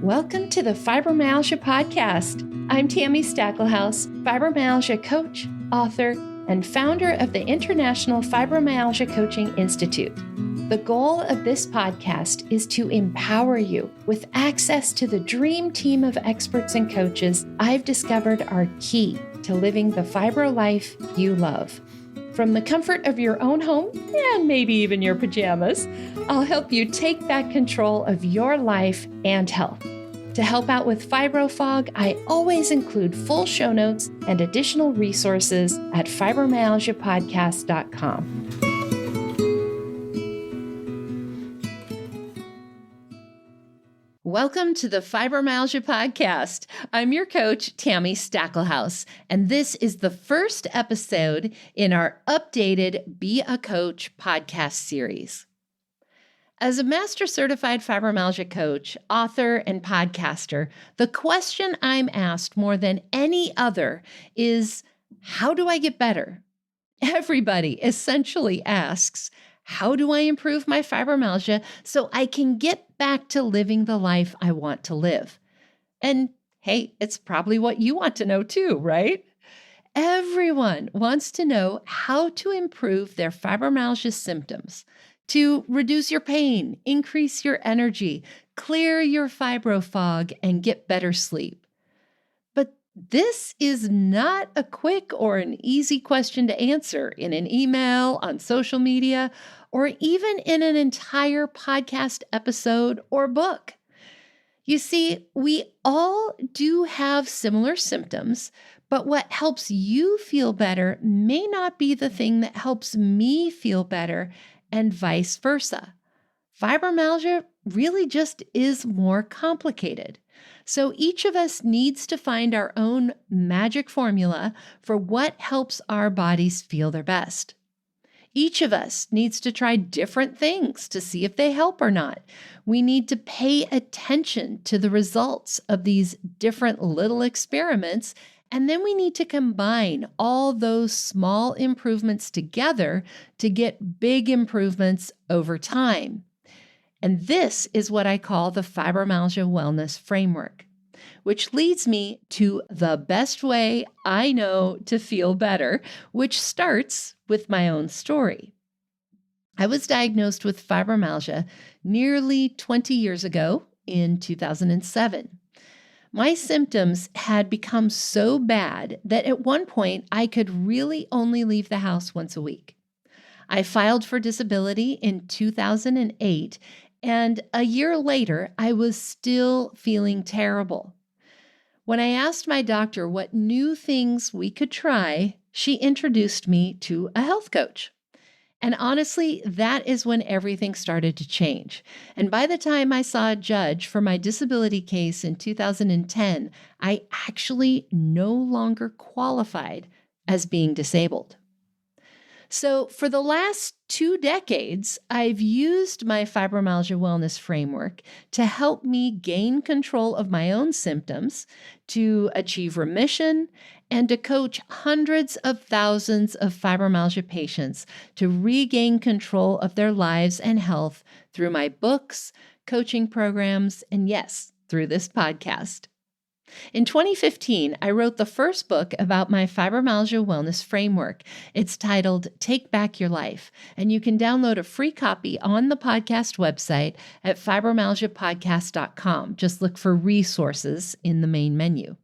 Welcome to the Fibromyalgia Podcast. I'm Tammy Stackelhouse, fibromyalgia coach, author, and founder of the International Fibromyalgia Coaching Institute. The goal of this podcast is to empower you with access to the dream team of experts and coaches I've discovered are key to living the fibro life you love. From the comfort of your own home, and maybe even your pajamas, I'll help you take back control of your life and health. To help out with fibro fog, I always include full show notes and additional resources at fibromyalgiapodcast.com. Welcome to the Fibromyalgia Podcast. I'm your coach, Tammy Stackelhouse, and this is the first episode in our updated Be a Coach podcast series. As a Master Certified Fibromyalgia Coach, author, and podcaster, the question I'm asked more than any other is, how do I get better? Everybody essentially asks, how do I improve my fibromyalgia so I can get back to living the life I want to live? And hey, it's probably what you want to know too, right? Everyone wants to know how to improve their fibromyalgia symptoms, to reduce your pain, increase your energy, clear your fibro fog, and get better sleep. But this is not a quick or an easy question to answer in an email, on social media, or even in an entire podcast episode or book. You see, we all do have similar symptoms, but what helps you feel better may not be the thing that helps me feel better, and vice versa. Fibromyalgia really just is more complicated. So each of us needs to find our own magic formula for what helps our bodies feel their best. Each of us needs to try different things to see if they help or not. We need to pay attention to the results of these different little experiments, and then we need to combine all those small improvements together to get big improvements over time. And this is what I call the Fibromyalgia Wellness Framework, which leads me to the best way I know to feel better, which starts with my own story. I was diagnosed with fibromyalgia nearly 20 years ago in 2007. My symptoms had become so bad that at one point I could really only leave the house once a week. I filed for disability in 2008, and a year later, I was still feeling terrible. When I asked my doctor what new things we could try, she introduced me to a health coach. And honestly, that is when everything started to change. And by the time I saw a judge for my disability case in 2010, I actually no longer qualified as being disabled. So for the last 2 decades, I've used my Fibromyalgia Wellness Framework to help me gain control of my own symptoms, to achieve remission, and to coach hundreds of thousands of fibromyalgia patients to regain control of their lives and health through my books, coaching programs, and yes, through this podcast. In 2015, I wrote the first book about my Fibromyalgia Wellness Framework. It's titled Take Back Your Life, and you can download a free copy on the podcast website at fibromyalgiapodcast.com. Just look for resources in the main menu.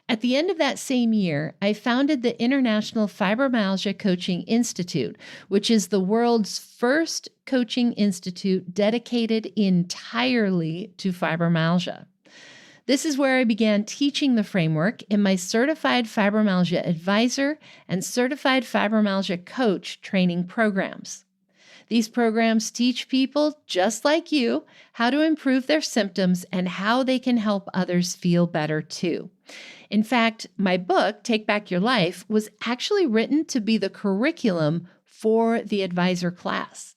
At the end of that same year, I founded the International Fibromyalgia Coaching Institute, which is the world's first coaching institute dedicated entirely to fibromyalgia. This is where I began teaching the framework in my Certified Fibromyalgia Advisor and Certified Fibromyalgia Coach training programs. These programs teach people just like you how to improve their symptoms and how they can help others feel better too. In fact, my book, Take Back Your Life, was actually written to be the curriculum for the advisor class.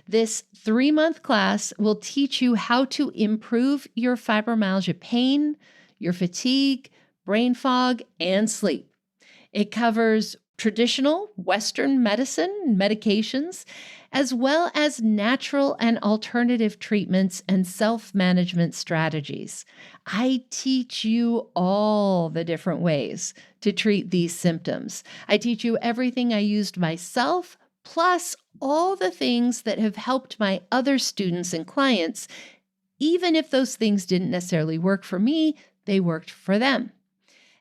This 3-month class will teach you how to improve your fibromyalgia pain, your fatigue, brain fog, and sleep. It covers traditional Western medicine, medications, as well as natural and alternative treatments and self-management strategies. I teach you all the different ways to treat these symptoms. I teach you everything I used myself, plus all the things that have helped my other students and clients. Even if those things didn't necessarily work for me, they worked for them.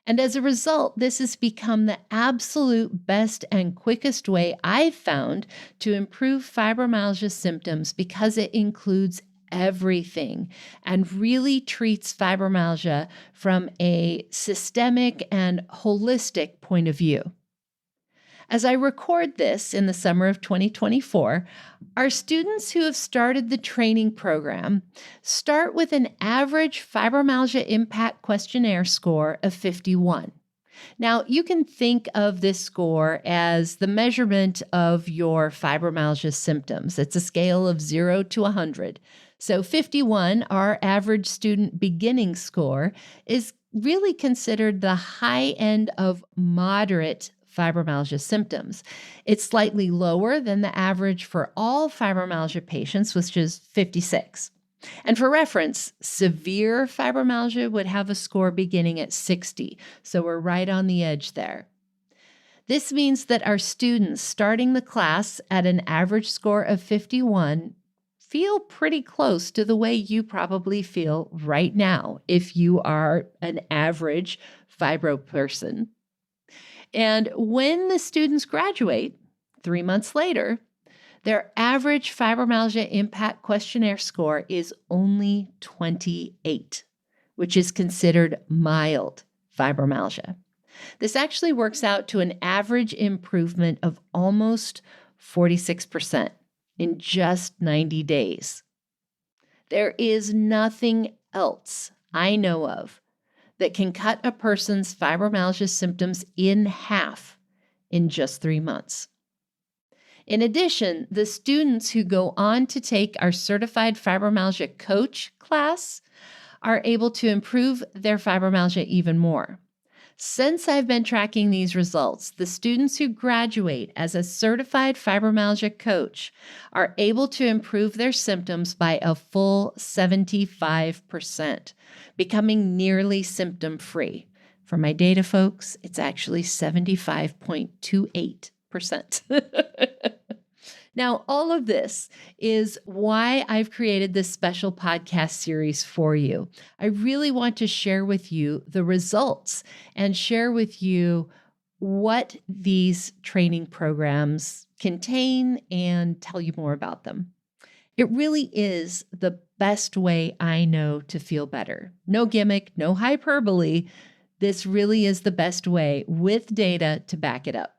And as a result, this has become the absolute best and quickest way I've found to improve fibromyalgia symptoms because it includes everything and really treats fibromyalgia from a systemic and holistic point of view. As I record this in the summer of 2024, our students who have started the training program start with an average fibromyalgia impact questionnaire score of 51. Now, you can think of this score as the measurement of your fibromyalgia symptoms. It's a scale of 0 to 100. So 51, our average student beginning score, is really considered the high end of moderate fibromyalgia symptoms. It's slightly lower than the average for all fibromyalgia patients, which is 56. And for reference, severe fibromyalgia would have a score beginning at 60, so we're right on the edge there. This means that our students starting the class at an average score of 51 feel pretty close to the way you probably feel right now if you are an average fibro person. And when the students graduate, 3 months later, their average fibromyalgia impact questionnaire score is only 28, which is considered mild fibromyalgia. This actually works out to an average improvement of almost 46% in just 90 days. There is nothing else I know of that can cut a person's fibromyalgia symptoms in half in just 3 months. In addition, the students who go on to take our Certified Fibromyalgia Coach class are able to improve their fibromyalgia even more. Since I've been tracking these results, the students who graduate as a Certified Fibromyalgia Coach are able to improve their symptoms by a full 75%, becoming nearly symptom-free. For my data folks, it's actually 75.28%. Now, all of this is why I've created this special podcast series for you. I really want to share with you the results and share with you what these training programs contain and tell you more about them. It really is the best way I know to feel better. No gimmick, no hyperbole. This really is the best way with data to back it up.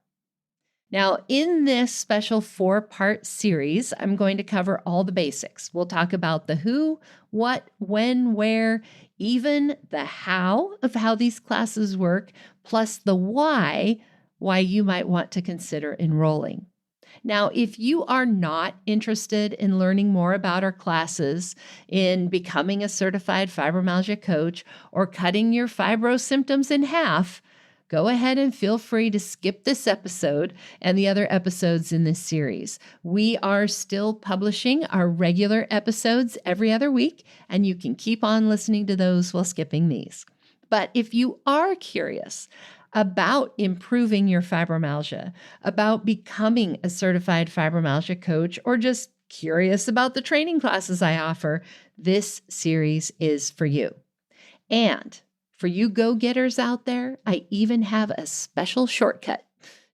Now, in this special 4-part series, I'm going to cover all the basics. We'll talk about the who, what, when, where, even the how of how these classes work, plus the why you might want to consider enrolling. Now, if you are not interested in learning more about our classes, in becoming a certified fibromyalgia coach, or cutting your fibro symptoms in half, go ahead and feel free to skip this episode and the other episodes in this series. We are still publishing our regular episodes every other week, and you can keep on listening to those while skipping these. But if you are curious about improving your fibromyalgia, about becoming a certified fibromyalgia coach, or just curious about the training classes I offer, this series is for you. And for you go-getters out there, I even have a special shortcut.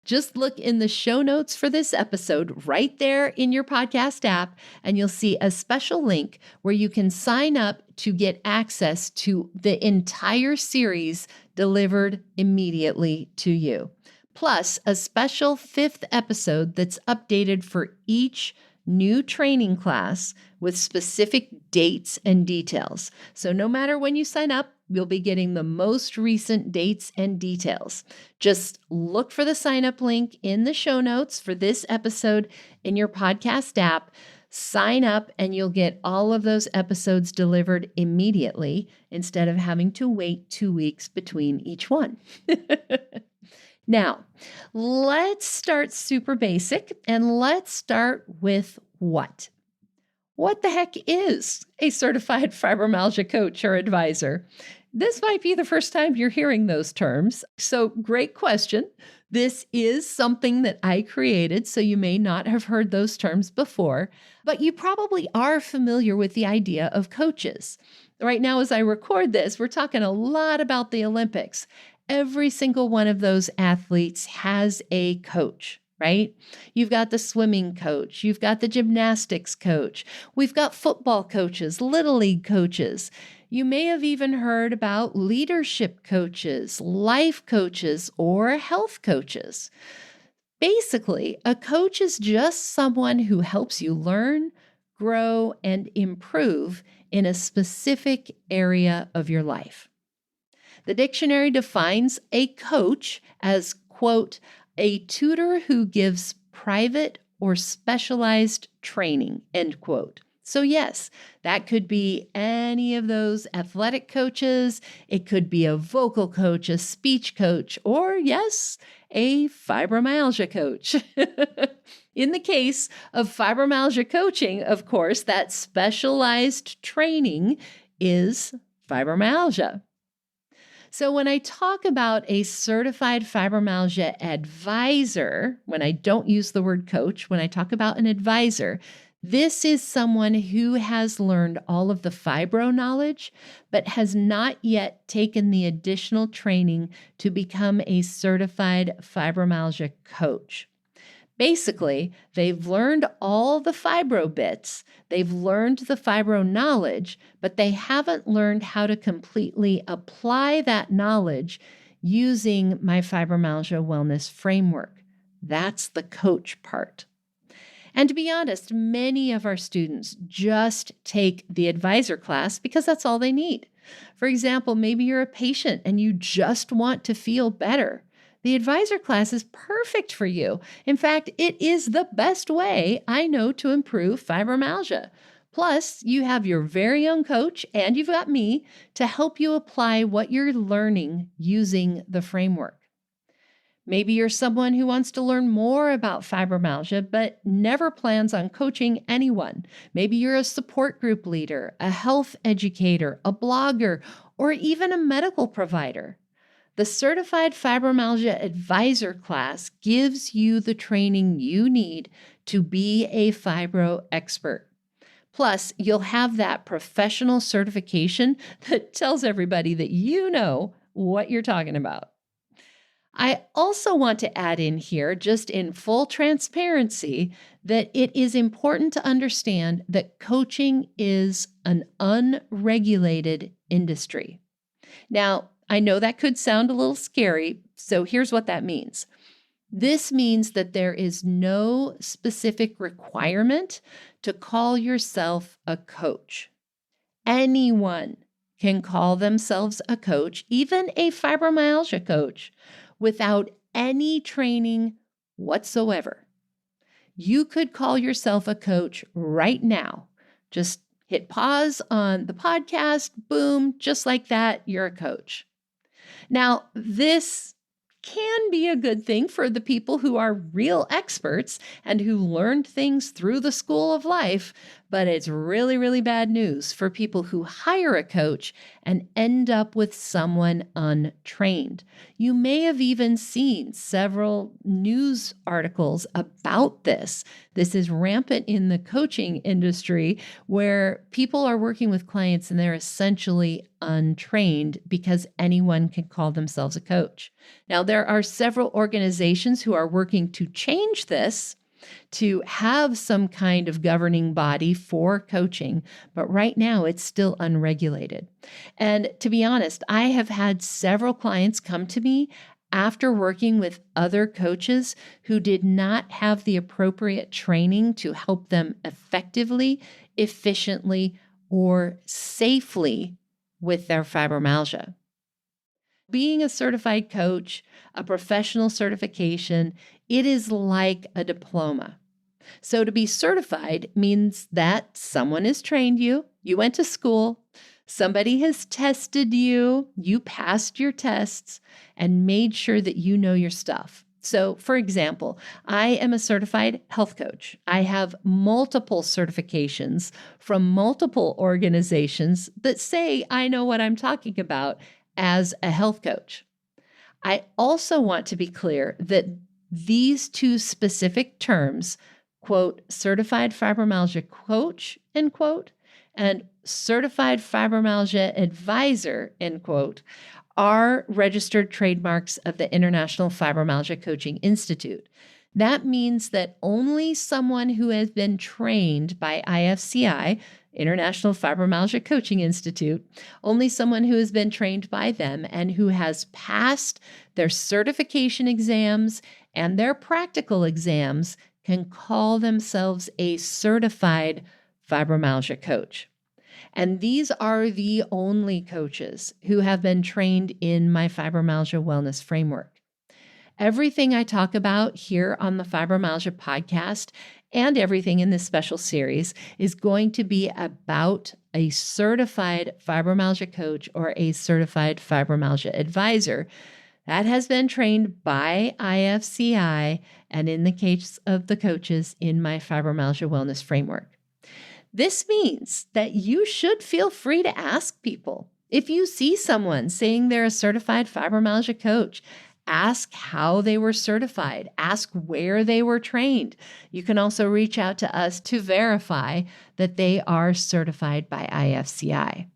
Just look in the show notes for this episode right there in your podcast app, and you'll see a special link where you can sign up to get access to the entire series delivered immediately to you. Plus, a special 5th episode that's updated for each new training class with specific dates and details. So no matter when you sign up, you'll be getting the most recent dates and details. Just look for the sign up link in the show notes for this episode in your podcast app. Sign up and you'll get all of those episodes delivered immediately instead of having to wait 2 weeks between each one. Now, let's start super basic and let's start with what? What the heck is a certified fibromyalgia coach or advisor? This might be the first time you're hearing those terms. So, great question. This is something that I created, so you may not have heard those terms before, but you probably are familiar with the idea of coaches. Right now, as I record this, we're talking a lot about the Olympics. Every single one of those athletes has a coach, right? You've got the swimming coach, you've got the gymnastics coach, we've got football coaches, little league coaches. You may have even heard about leadership coaches, life coaches, or health coaches. Basically, a coach is just someone who helps you learn, grow, and improve in a specific area of your life. The dictionary defines a coach as, quote, a tutor who gives private or specialized training, end quote. So yes, that could be any of those athletic coaches. It could be a vocal coach, a speech coach, or yes, a fibromyalgia coach. In the case of fibromyalgia coaching, of course, that specialized training is fibromyalgia. So when I talk about a certified fibromyalgia advisor, when I don't use the word coach, when I talk about an advisor, this is someone who has learned all of the fibro knowledge, but has not yet taken the additional training to become a certified fibromyalgia coach. Basically, they've learned all the fibro bits, they've learned the fibro knowledge, but they haven't learned how to completely apply that knowledge using my fibromyalgia wellness framework. That's the coach part. And to be honest, many of our students just take the advisor class because that's all they need. For example, maybe you're a patient and you just want to feel better. The advisor class is perfect for you. In fact, it is the best way I know to improve fibromyalgia. Plus, you have your very own coach and you've got me to help you apply what you're learning using the framework. Maybe you're someone who wants to learn more about fibromyalgia, but never plans on coaching anyone. Maybe you're a support group leader, a health educator, a blogger, or even a medical provider. The Certified Fibromyalgia Advisor class gives you the training you need to be a fibro expert. Plus, you'll have that professional certification that tells everybody that you know what you're talking about. I also want to add in here, just in full transparency, that it is important to understand that coaching is an unregulated industry. Now, I know that could sound a little scary, so here's what that means. This means that there is no specific requirement to call yourself a coach. Anyone can call themselves a coach, even a fibromyalgia coach, without any training whatsoever. You could call yourself a coach right now. Just hit pause on the podcast, boom, just like that, you're a coach. Now, this can be a good thing for the people who are real experts and who learned things through the school of life, but it's really, really bad news for people who hire a coach and end up with someone untrained. You may have even seen several news articles about this. This is rampant in the coaching industry where people are working with clients and they're essentially untrained because anyone can call themselves a coach. Now, there are several organizations who are working to change this, to have some kind of governing body for coaching, but right now it's still unregulated. And to be honest, I have had several clients come to me after working with other coaches who did not have the appropriate training to help them effectively, efficiently, or safely with their fibromyalgia. Being a certified coach, a professional certification, it is like a diploma. So to be certified means that someone has trained you, you went to school, Somebody has tested you, you passed your tests, and made sure that you know your stuff. So, for example, I am a certified health coach. I have multiple certifications from multiple organizations that say I know what I'm talking about as a health coach. I also want to be clear that these two specific terms, quote, Certified Fibromyalgia Coach, end quote, and Certified Fibromyalgia Advisor, end quote, are registered trademarks of the International Fibromyalgia Coaching Institute. That means that only someone who has been trained by IFCI, International Fibromyalgia Coaching Institute, only someone who has been trained by them and who has passed their certification exams and their practical exams can call themselves a certified fibromyalgia coach. And these are the only coaches who have been trained in my fibromyalgia wellness framework. Everything I talk about here on the Fibromyalgia podcast and everything in this special series is going to be about a certified fibromyalgia coach or a certified fibromyalgia advisor that has been trained by IFCI and in the case of the coaches in my fibromyalgia wellness framework. This means that you should feel free to ask people. If you see someone saying they're a certified fibromyalgia coach, ask how they were certified, ask where they were trained. You can also reach out to us to verify that they are certified by IFCI.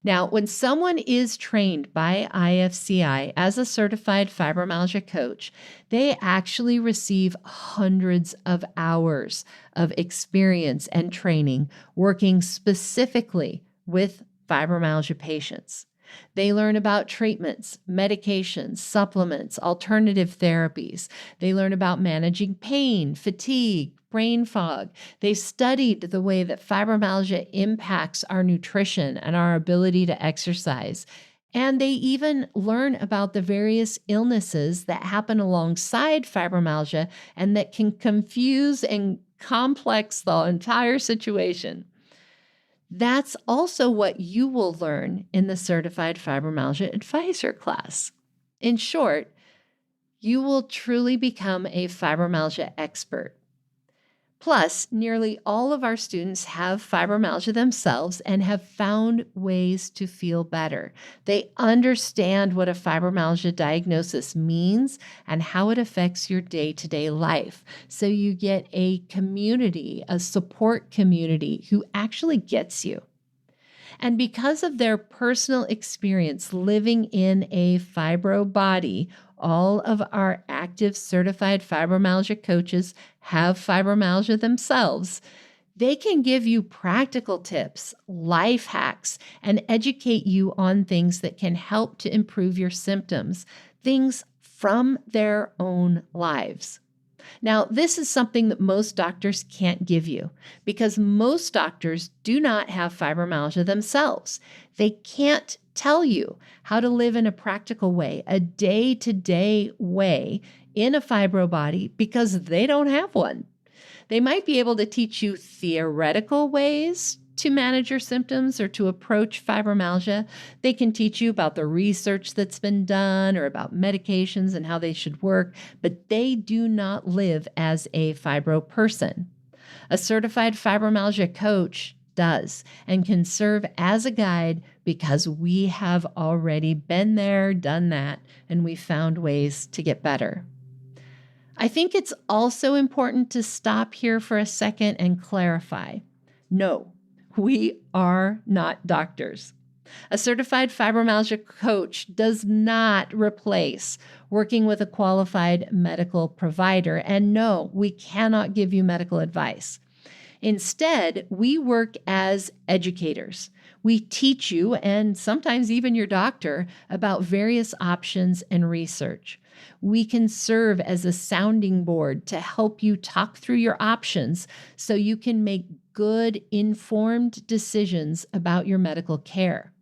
Now, when someone is trained by IFCI as a certified fibromyalgia coach, they actually receive hundreds of hours of experience and training working specifically with fibromyalgia patients. They learn about treatments, medications, supplements, alternative therapies. They learn about managing pain, fatigue, brain fog. They've studied the way that fibromyalgia impacts our nutrition and our ability to exercise. And they even learn about the various illnesses that happen alongside fibromyalgia and that can confuse and complex the entire situation. That's also what you will learn in the Certified Fibromyalgia Advisor class. In short, you will truly become a fibromyalgia expert. Plus, nearly all of our students have fibromyalgia themselves and have found ways to feel better. They understand what a fibromyalgia diagnosis means and how it affects your day-to-day life. So you get a community, a support community who actually gets you. And because of their personal experience living in a fibro body, all of our active certified fibromyalgia coaches have fibromyalgia themselves. They can give you practical tips, life hacks, and educate you on things that can help to improve your symptoms, things from their own lives. Now, this is something that most doctors can't give you because most doctors do not have fibromyalgia themselves. They can't tell you how to live in a practical way, a day-to-day way in a fibro body because they don't have one. They might be able to teach you theoretical ways to manage your symptoms or to approach fibromyalgia. They can teach you about the research that's been done or about medications and how they should work, but they do not live as a fibro person. A certified fibromyalgia coach does and can serve as a guide because we have already been there, done that, and we found ways to get better. I think it's also important to stop here for a second and clarify. No, we are not doctors. A certified fibromyalgia coach does not replace working with a qualified medical provider. And no, we cannot give you medical advice. Instead, we work as educators. We teach you, and sometimes even your doctor, about various options and research. We can serve as a sounding board to help you talk through your options so you can make good, informed decisions about your medical care.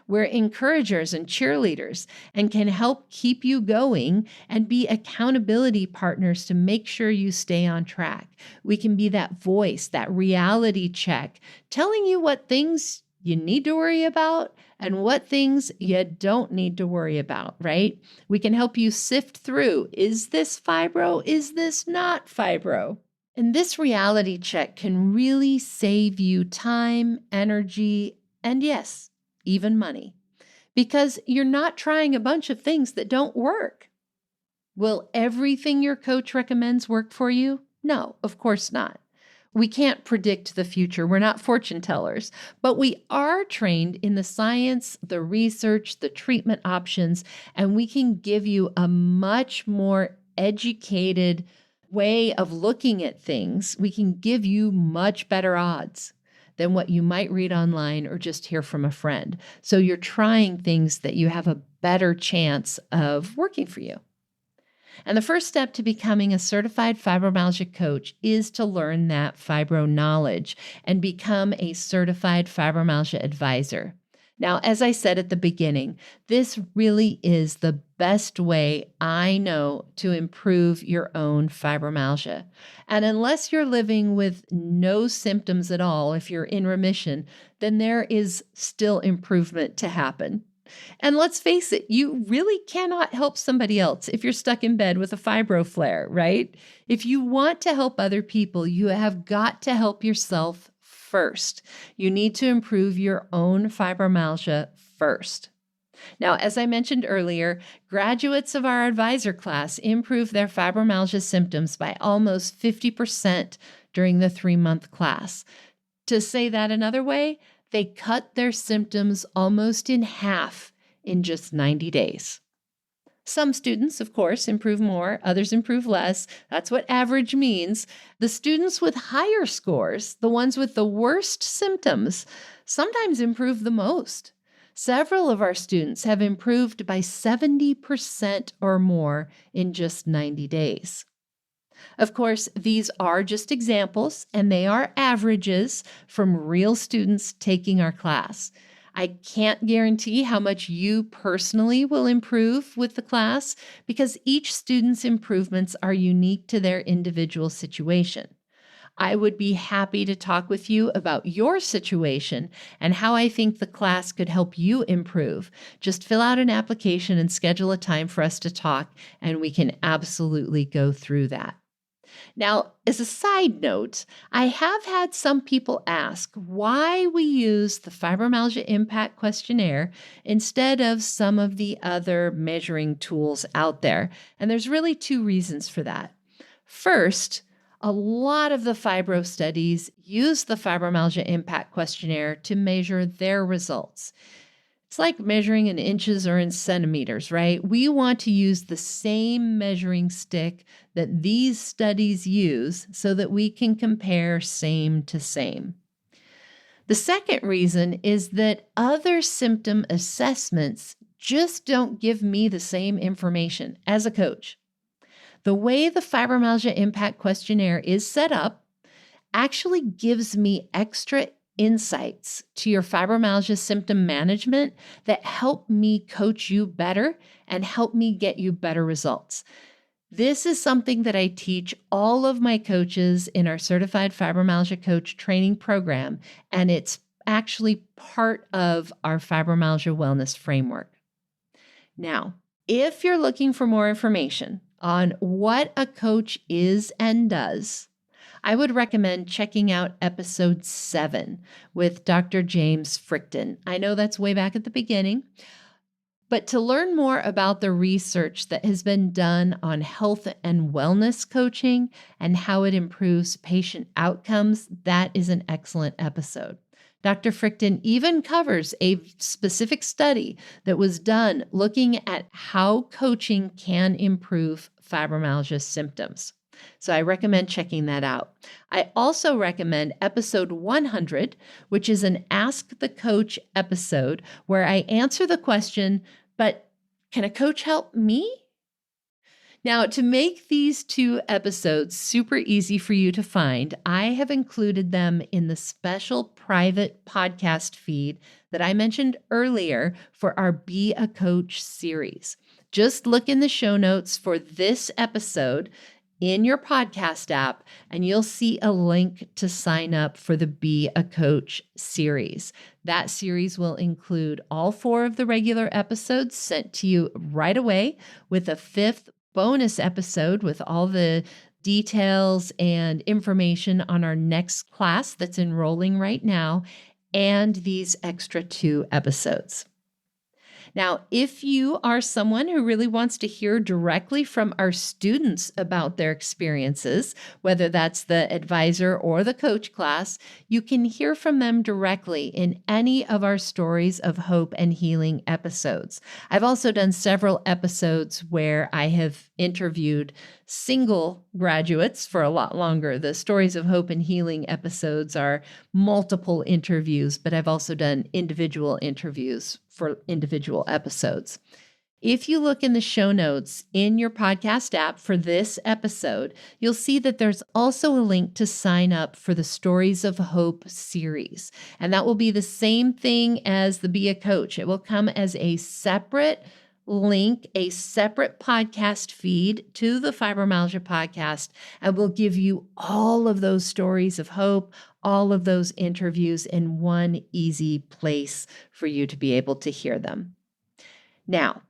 We're encouragers and cheerleaders and can help keep you going and be accountability partners to make sure you stay on track. We can be that voice, that reality check, telling you what things you need to worry about and what things you don't need to worry about, right? We can help you sift through, is this fibro? Is this not fibro? And this reality check can really save you time, energy, and yes, even money, because you're not trying a bunch of things that don't work. Will everything your coach recommends work for you? No, of course not. We can't predict the future. We're not fortune tellers, but we are trained in the science, the research, the treatment options, and we can give you a much more educated way of looking at things. We can give you much better odds than what you might read online or just hear from a friend. So you're trying things that you have a better chance of working for you. And the first step to becoming a certified fibromyalgia coach is to learn that fibro knowledge and become a certified fibromyalgia advisor. Now, as I said at the beginning, this really is the best way I know to improve your own fibromyalgia. And unless you're living with no symptoms at all, if you're in remission, then there is still improvement to happen. And let's face it, you really cannot help somebody else if you're stuck in bed with a fibro flare, right? If you want to help other people, you have got to help yourself first. You need to improve your own fibromyalgia first. Now, as I mentioned earlier, graduates of our advisor class improve their fibromyalgia symptoms by almost 50% during the 3-month class. To say that another way, they cut their symptoms almost in half in just 90 days. Some students, of course, improve more, others improve less. That's what average means. The students with higher scores, the ones with the worst symptoms, sometimes improve the most. Several of our students have improved by 70% or more in just 90 days. Of course, these are just examples, and they are averages from real students taking our class. I can't guarantee how much you personally will improve with the class because each student's improvements are unique to their individual situation. I would be happy to talk with you about your situation and how I think the class could help you improve. Just fill out an application and schedule a time for us to talk, and we can absolutely go through that. Now, as a side note, I have had some people ask why we use the Fibromyalgia Impact Questionnaire instead of some of the other measuring tools out there. And there's really 2 reasons for that. First, a lot of the fibro studies use the Fibromyalgia Impact Questionnaire to measure their results. It's like measuring in inches or in centimeters, right? We want to use the same measuring stick that these studies use so that we can compare same to same. The second reason is that other symptom assessments just don't give me the same information as a coach. The way the Fibromyalgia Impact Questionnaire is set up actually gives me extra insights to your fibromyalgia symptom management that help me coach you better and help me get you better results. This is something that I teach all of my coaches in our Certified Fibromyalgia Coach training program, and it's actually part of our fibromyalgia wellness framework. Now, if you're looking for more information on what a coach is and does, I would recommend checking out episode 7 with Dr. James Fricton. I know that's way back at the beginning, but to learn more about the research that has been done on health and wellness coaching and how it improves patient outcomes, that is an excellent episode. Dr. Fricton even covers a specific study that was done looking at how coaching can improve fibromyalgia symptoms. So I recommend checking that out. I also recommend episode 100, which is an Ask the Coach episode where I answer the question, but can a coach help me? Now, to make these 2 episodes super easy for you to find, I have included them in the special private podcast feed that I mentioned earlier for our Be a Coach series. Just look in the show notes for this episode in your podcast app, and you'll see a link to sign up for the Be a Coach series. That series will include all 4 of the regular episodes sent to you right away, with a 5th bonus episode with all the details and information on our next class that's enrolling right now, and these extra 2 episodes. Now, if you are someone who really wants to hear directly from our students about their experiences, whether that's the advisor or the coach class, you can hear from them directly in any of our Stories of Hope and Healing episodes. I've also done several episodes where I have interviewed single graduates for a lot longer. The Stories of Hope and Healing episodes are multiple interviews, but I've also done individual interviews for individual episodes. If you look in the show notes in your podcast app for this episode, you'll see that there's also a link to sign up for the Stories of Hope series. And that will be the same thing as the Be a Coach. It will come as a separate link, a separate podcast feed to the Fibromyalgia podcast, and will give you all of those stories of hope, all of those interviews in one easy place for you to be able to hear them. Now,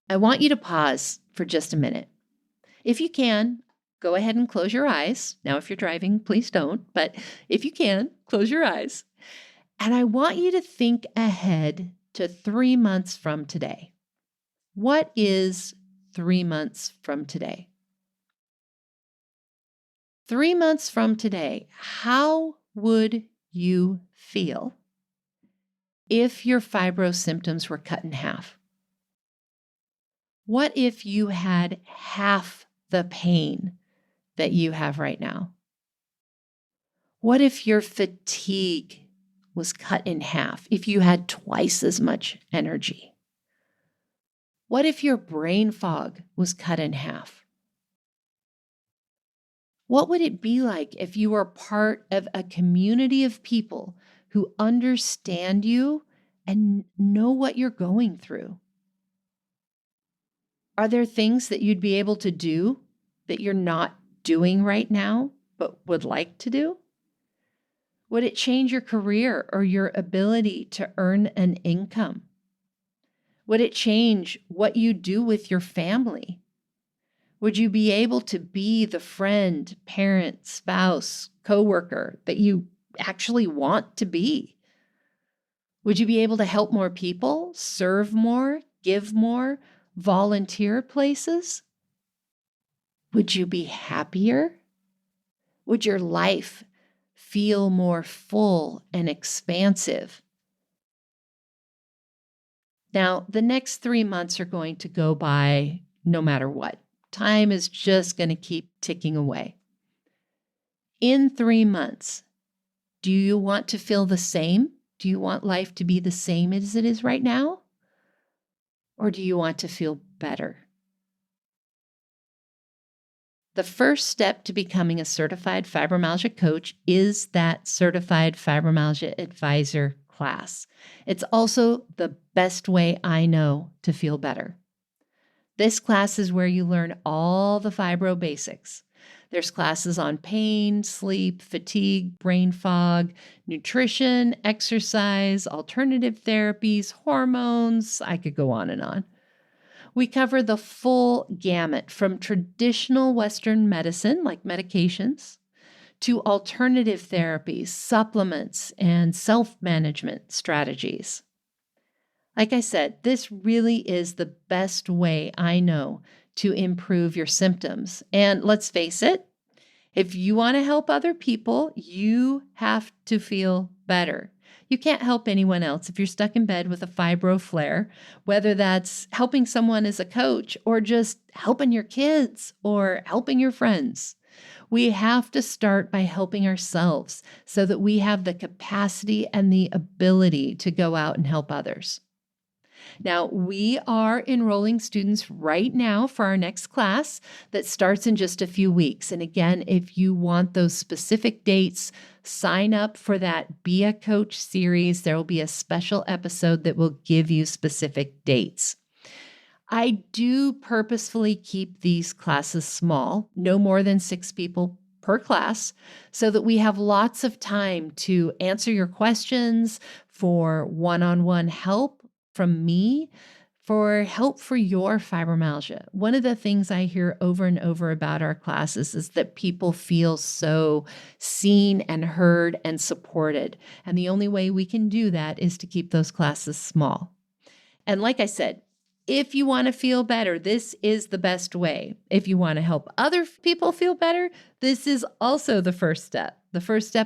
I want you to pause for just a minute. If you can, go ahead and close your eyes. Now, if you're driving, please don't, but if you can, close your eyes. And I want you to think ahead to 3 months from today. What is 3 months from today? 3 months from today, how would you feel if your fibro symptoms were cut in half? What if you had half the pain that you have right now? What if your fatigue was cut in half, if you had twice as much energy? What if your brain fog was cut in half? What would it be like if you were part of a community of people who understand you and know what you're going through? Are there things that you'd be able to do that you're not doing right now, but would like to do? Would it change your career or your ability to earn an income? Would it change what you do with your family? Would you be able to be the friend, parent, spouse, coworker that you actually want to be? Would you be able to help more people, serve more, give more, volunteer places? Would you be happier? Would your life feel more full and expansive? Now, the next 3 months are going to go by no matter what. Time is just going to keep ticking away. In 3 months, do you want to feel the same? Do you want life to be the same as it is right now? Or do you want to feel better? The first step to becoming a certified fibromyalgia coach is that Certified Fibromyalgia Advisor class. It's also the best way I know to feel better. This class is where you learn all the fibro basics. There's classes on pain, sleep, fatigue, brain fog, nutrition, exercise, alternative therapies, hormones. I could go on and on. We cover the full gamut from traditional Western medicine, like medications, to alternative therapies, supplements, and self-management strategies. Like I said, this really is the best way I know to improve your symptoms. And let's face it, if you want to help other people, you have to feel better. You can't help anyone else if you're stuck in bed with a fibro flare, whether that's helping someone as a coach or just helping your kids or helping your friends. We have to start by helping ourselves so that we have the capacity and the ability to go out and help others. Now, we are enrolling students right now for our next class that starts in just a few weeks. And again, if you want those specific dates, sign up for that Be a Coach series. There will be a special episode that will give you specific dates. I do purposefully keep these classes small, no more than 6 people per class, so that we have lots of time to answer your questions, for one-on-one help from me, for help for your fibromyalgia. One of the things I hear over and over about our classes is that people feel so seen and heard and supported. And the only way we can do that is to keep those classes small. And like I said, if you want to feel better, this is the best way. If you want to help other people feel better, this is also the first step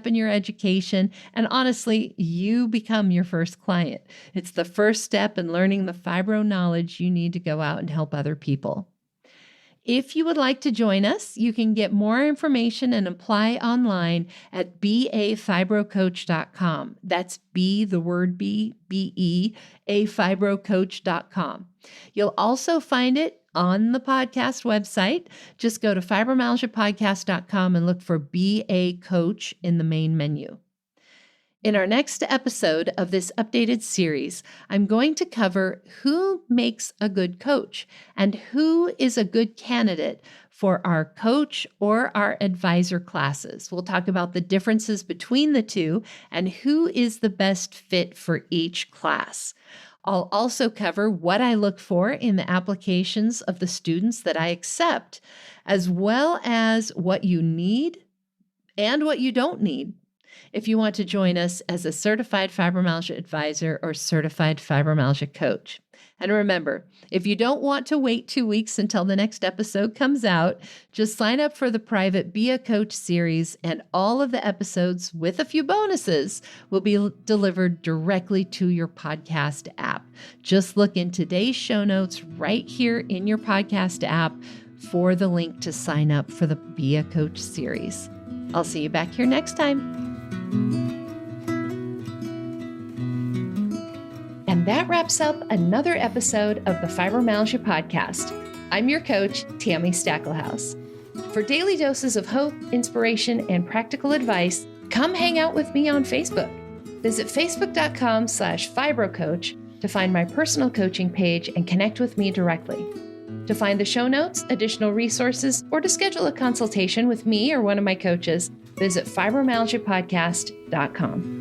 in your education. And honestly, you become your first client. It's the first step in learning the fibro knowledge you need to go out and help other people. If you would like to join us, you can get more information and apply online at bafibrocoach.com. That's B, the word B, B-E, afibrocoach.com. You'll also find it on the podcast website. Just go to fibromyalgiapodcast.com and look for Be a Coach in the main menu. In our next episode of this updated series, I'm going to cover who makes a good coach and who is a good candidate for our coach or our advisor classes. We'll talk about the differences between the two and who is the best fit for each class. I'll also cover what I look for in the applications of the students that I accept, as well as what you need and what you don't need if you want to join us as a Certified Fibromyalgia Advisor or Certified Fibromyalgia Coach. And remember, if you don't want to wait 2 weeks until the next episode comes out, just sign up for the private Be a Coach series, and all of the episodes, with a few bonuses, will be delivered directly to your podcast app. Just look in today's show notes right here in your podcast app for the link to sign up for the Be a Coach series. I'll see you back here next time. And that wraps up another episode of the Fibromyalgia Podcast. I'm your coach, Tammy Stacklehouse. For daily doses of hope, inspiration, and practical advice, come hang out with me on Facebook. Visit facebook.com/fibrocoach to find my personal coaching page and connect with me directly. To find the show notes, additional resources, or to schedule a consultation with me or one of my coaches, visit fibromyalgiapodcast.com.